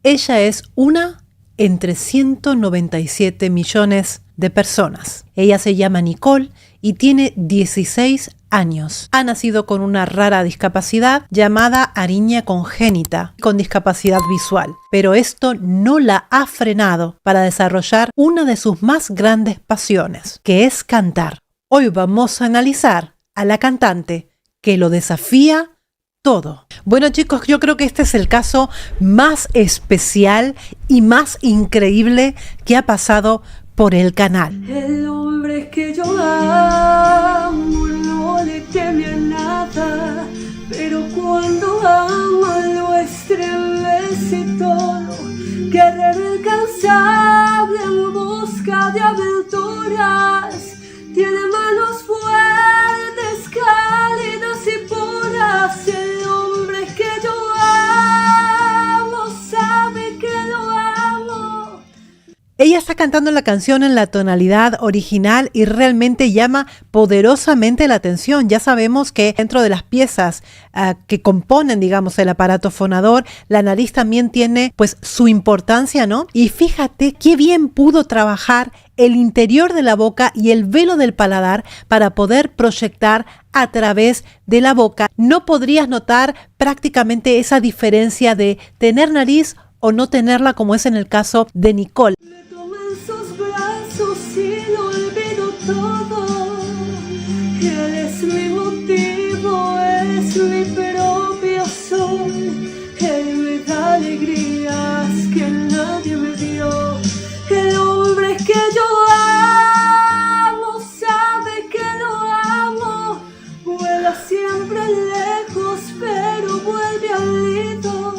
Ella es una entre 197 millones de personas. Ella se llama Nicole y tiene 16 años. Ha nacido con una rara discapacidad llamada ariña congénita, con discapacidad visual. Pero esto no la ha frenado para desarrollar una de sus más grandes pasiones, que es cantar. Hoy vamos a analizar a la cantante que lo desafía todo. Bueno, chicos, yo creo que este es el caso más especial y más increíble que ha pasado por el canal. El hombre que yo amo no le teme a nada, pero cuando ama lo estremece todo. Guerrero incansable en busca de aventuras, tiene manos fuertes, cálidas y puras. El hombre que yo amo sabe que lo amo. Ella está cantando la canción en la tonalidad original y realmente llama poderosamente la atención. Ya sabemos que dentro de las piezas que componen, digamos, el aparato fonador, la nariz también tiene pues su importancia, ¿no? Y fíjate qué bien pudo trabajar el interior de la boca y el velo del paladar para poder proyectar a través de la boca. No podrías notar prácticamente esa diferencia de tener nariz o no tenerla, como es en el caso de Nicole. Me tomo en sus brazos y lo olvido todo. Él es mi motivo, es mi propio sol. Él me da alegrías que nadie me dio. El hombre que yo amo sabe que lo amo. Vuela siempre lejos, pero vuelve al nido.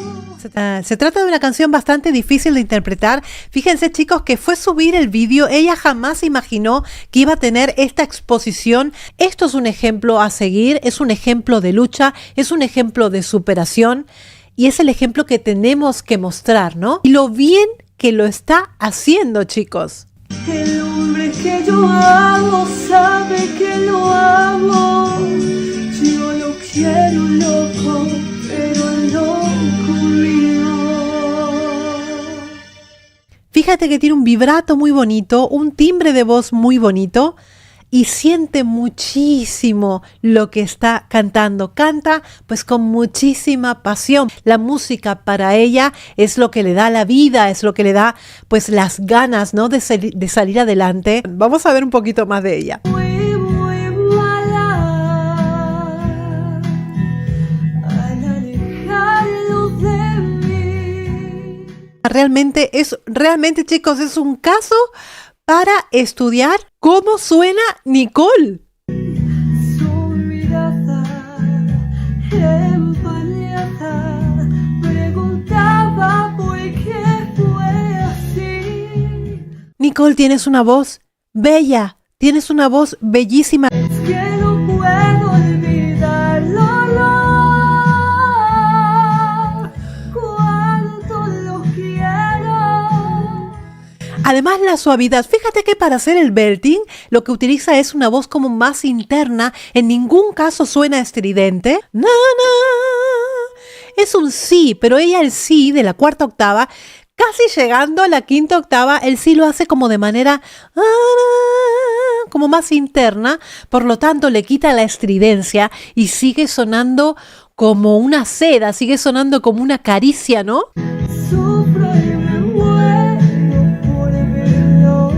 Se trata de una canción bastante difícil de interpretar. Fíjense, chicos, que fue subir el vídeo. Ella jamás imaginó que iba a tener esta exposición. Esto es un ejemplo a seguir, es un ejemplo de lucha, es un ejemplo de superación y es el ejemplo que tenemos que mostrar, ¿no? Y lo bien que lo está haciendo, chicos. El hombre que yo amo sabe que lo amo. Yo lo quiero loco, pero loco mío. Fíjate que tiene un vibrato muy bonito, un timbre de voz muy bonito y siente muchísimo lo que está cantando. Canta pues con muchísima pasión. La música para ella es lo que le da la vida, es lo que le da pues las ganas, ¿no? de salir adelante. Vamos a ver un poquito más de ella. Muy mala al alejarlo de mí. Realmente, chicos, es un caso para estudiar cómo suena Nicole. Su mirada empañada preguntaba por qué fue así. Nicole, tienes una voz bella, tienes una voz bellísima. Es que no puedo olvidarlo, no. Cuánto lo quiero. Además, la suavidad. Fíjate que para hacer el belting, lo que utiliza es una voz como más interna. En ningún caso suena estridente. Na, na. Es un sí, pero ella el sí de la cuarta octava, casi llegando a la quinta octava, el sí lo hace como de manera como más interna. Por lo tanto, le quita la estridencia y sigue sonando como una seda, sigue sonando como una caricia, ¿no? Sufro y me muero por verlo.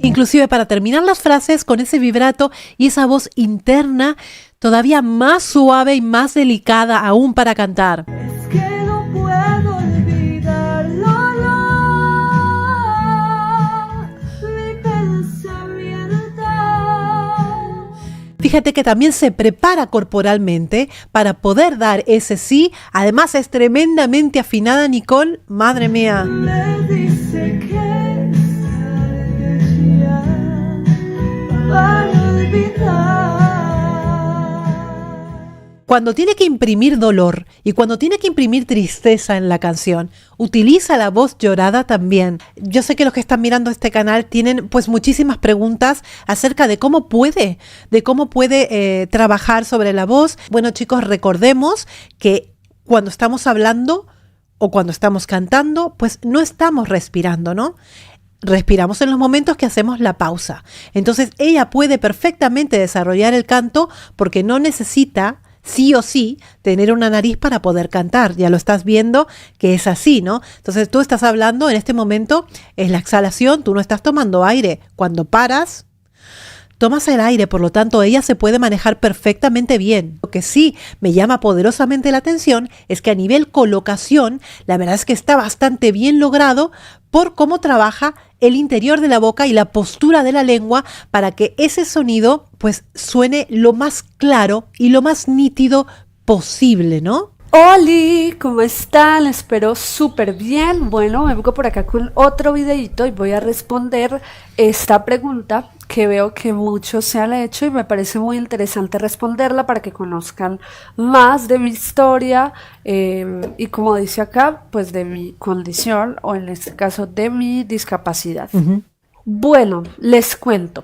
Inclusive para terminar las frases con ese vibrato y esa voz interna todavía más suave y más delicada aún para cantar. Es que no puedo olvidarlo, no. Mi pensamiento. Fíjate que también se prepara corporalmente para poder dar ese sí. Además es tremendamente afinada Nicole. Madre mía. Me dice que sale ya para olvidar. Cuando tiene que imprimir dolor y cuando tiene que imprimir tristeza en la canción, utiliza la voz llorada también. Yo sé que los que están mirando este canal tienen pues muchísimas preguntas acerca de cómo puede trabajar sobre la voz. Bueno, chicos, recordemos que cuando estamos hablando o cuando estamos cantando, pues no estamos respirando, ¿no? Respiramos en los momentos que hacemos la pausa. Entonces ella puede perfectamente desarrollar el canto porque no necesita sí o sí tener una nariz para poder cantar. Ya lo estás viendo que es así, ¿no? Entonces tú estás hablando en este momento, es la exhalación, tú no estás tomando aire. Cuando paras, tomas el aire, por lo tanto ella se puede manejar perfectamente bien. Lo que sí me llama poderosamente la atención es que a nivel colocación, la verdad es que está bastante bien logrado por cómo trabaja el interior de la boca y la postura de la lengua para que ese sonido pues suene lo más claro y lo más nítido posible, ¿no? Oli, ¿cómo están? Espero súper bien. Bueno, vengo por acá con otro videito y voy a responder esta pregunta que veo que muchos se han hecho y me parece muy interesante responderla para que conozcan más de mi historia y como dice acá, pues de mi condición o en este caso de mi discapacidad. Bueno, les cuento.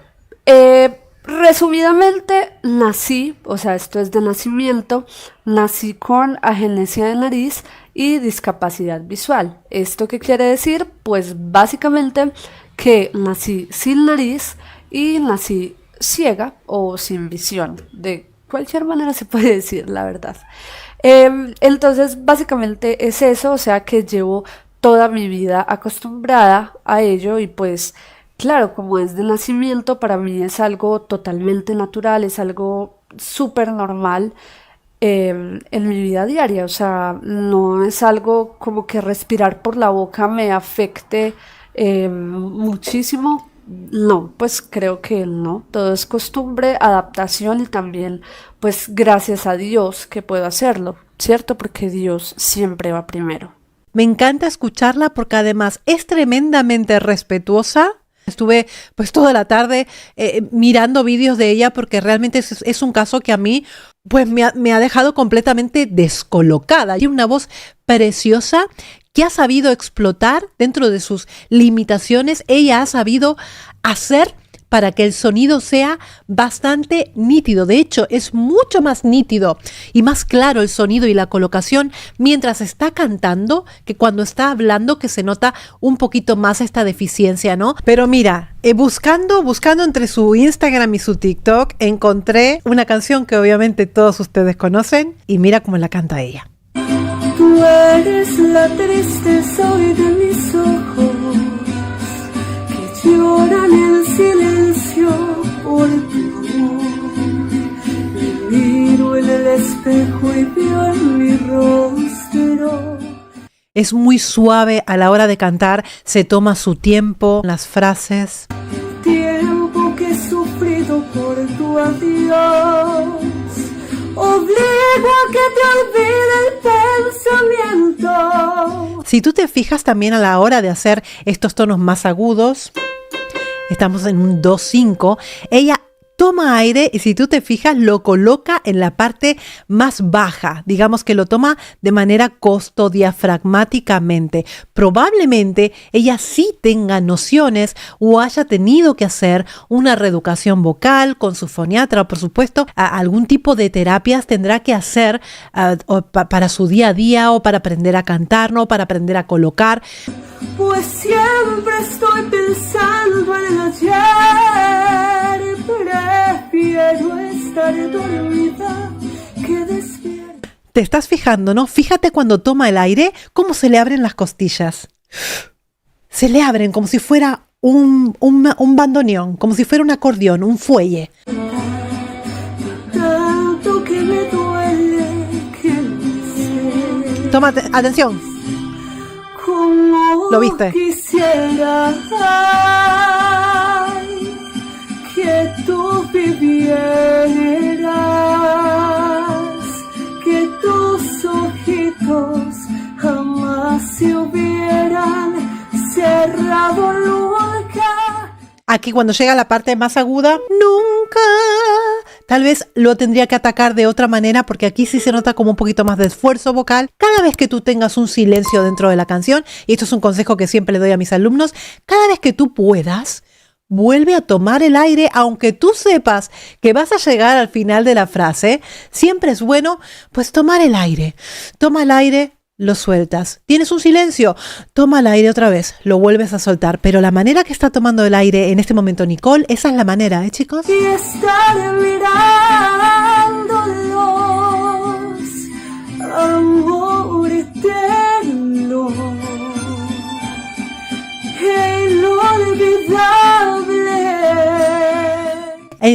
Resumidamente, nací, o sea, esto es de nacimiento, nací con agenesia de nariz y discapacidad visual. ¿Esto qué quiere decir? Pues básicamente que nací sin nariz y nací ciega o sin visión. De cualquier manera se puede decir, la verdad. Entonces, básicamente es eso, o sea que llevo toda mi vida acostumbrada a ello y pues claro, como es de nacimiento, para mí es algo totalmente natural, es algo súper normal en mi vida diaria. O sea, no es algo como que respirar por la boca me afecte muchísimo. No, pues creo que no. Todo es costumbre, adaptación y también, pues gracias a Dios que puedo hacerlo, ¿cierto? Porque Dios siempre va primero. Me encanta escucharla porque además es tremendamente respetuosa. Estuve pues toda la tarde mirando vídeos de ella porque realmente es un caso que a mí pues me ha dejado completamente descolocada. Tiene una voz preciosa que ha sabido explotar dentro de sus limitaciones. Ella ha sabido hacer para que el sonido sea bastante nítido. De hecho, es mucho más nítido y más claro el sonido y la colocación mientras está cantando que cuando está hablando, que se nota un poquito más esta deficiencia, ¿no? Pero mira, buscando entre su Instagram y su TikTok, encontré una canción que obviamente todos ustedes conocen y mira cómo la canta ella. Tú eres la tristeza hoy de mis ojos, lloran en silencio por tu amor. Me miro en el espejo y veo en mi rostro. Es muy suave a la hora de cantar, se toma su tiempo, las frases. El tiempo que he sufrido por tu adiós obligo a que te olvide el pensamiento. Si tú te fijas también a la hora de hacer estos tonos más agudos, estamos en un 2-5, ella toma aire y si tú te fijas lo coloca en la parte más baja, digamos que lo toma de manera costodiafragmáticamente. Probablemente ella sí tenga nociones o haya tenido que hacer una reeducación vocal con su foniatra o por supuesto algún tipo de terapias tendrá que hacer para su día a día o para aprender a cantar, ¿no? Para aprender a colocar. Pues siempre estoy pensando en el ayer, prefiero estar dormida que despierta. Te estás fijando, ¿no? Fíjate cuando toma el aire, cómo se le abren las costillas. Se le abren como si fuera un bandoneón, como si fuera un acordeón, un fuelle. Tanto que me duele que no sé. Toma, atención. Como ¿Lo viste? Quisiera que tú vivieras, que tus ojitos jamás se hubieran cerrado nunca. Aquí cuando llega la parte más aguda, nunca. Tal vez lo tendría que atacar de otra manera porque aquí sí se nota como un poquito más de esfuerzo vocal. Cada vez que tú tengas un silencio dentro de la canción, y esto es un consejo que siempre le doy a mis alumnos, cada vez que tú puedas, vuelve a tomar el aire, aunque tú sepas que vas a llegar al final de la frase, siempre es bueno pues tomar el aire. Toma el aire, lo sueltas. Tienes un silencio, toma el aire otra vez, lo vuelves a soltar. Pero la manera que está tomando el aire en este momento Nicole, esa es la manera, chicos. Y estaré mirándolos, amor eterno, inolvidable.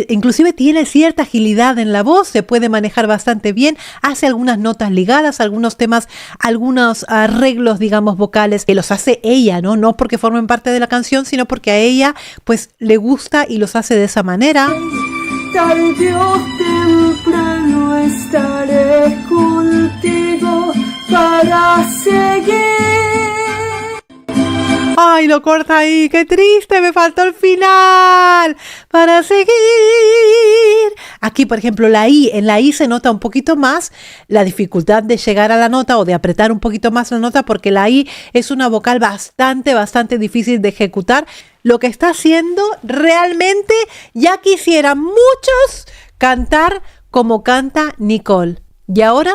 Inclusive tiene cierta agilidad en la voz, se puede manejar bastante bien, hace algunas notas ligadas, algunos temas, algunos arreglos, digamos, vocales que los hace ella, ¿no? No porque formen parte de la canción, sino porque a ella, pues, le gusta y los hace de esa manera. Tarde o temprano estaré contigo para seguir. ¡Ay, lo corta ahí! ¡Qué triste! Me faltó el final. Para seguir. Aquí, por ejemplo, la I. En la I se nota un poquito más la dificultad de llegar a la nota o de apretar un poquito más la nota porque la I es una vocal bastante difícil de ejecutar. Lo que está haciendo realmente ya quisieran muchos cantar como canta Nicole. ¿Y ahora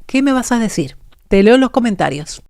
qué me vas a decir? Te leo en los comentarios.